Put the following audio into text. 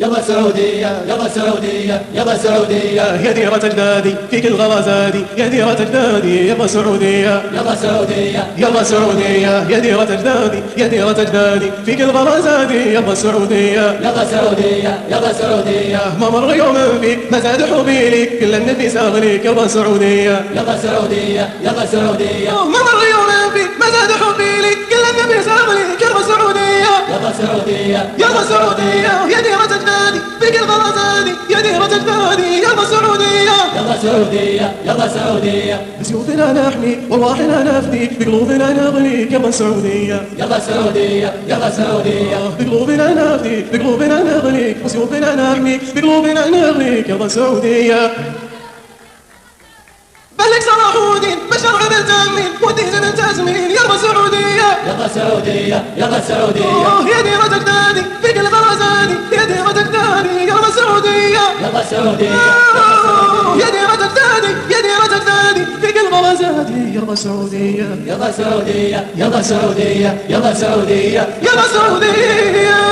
يلا سعودية يلا سعودية يلا سعودية يا ديرة أجدادي فيك الغرازادي، يا ديرة أجدادي يلا سعودية يلا سعودية يلا سعودية، يا ديرة أجدادي يا ديرة أجدادي فيك الغرازادي يلا سعودية يلا سعودية يلا سعودية ما مر يوم فيك ما زاد حبي ليك كل النبي ساغليك يلا سعودية يلا سعودية يلا سعودية ما مر يوم فيك ما زاد حبي ليك كل النبي ساغليك يلا سعودية يلا سعودية يلا سعودية، يا ديرة أجدادي فيك الغرازادي يا ديرة أجدادي يلا سعودية يلا سعودية يلا سعودية بسيوفنا نحمي وارواحنا نفدي بقلوبنا نغليك يلا سعودية يلا سعودية يلا سعودية بقلوبنا نفدي بقلوبنا نغليك بسيوفنا نحمي بقلوبنا نغليك يلا سعودية بلك صلاح الدين بشر عبد تامين ودين زمن تازمين يلا سعودية يلا سعودية يلا سعودية يا ديرة أجدادي فيك الغرازادي يا ديرة أجدادي يلا سعودية يلا سعودية يا ديرة أجدادي يا ديرة أجدادي فيك الغرازادي يلا سعودية يلا سعودية يلا سعودية يلا سعودية يلا سعودية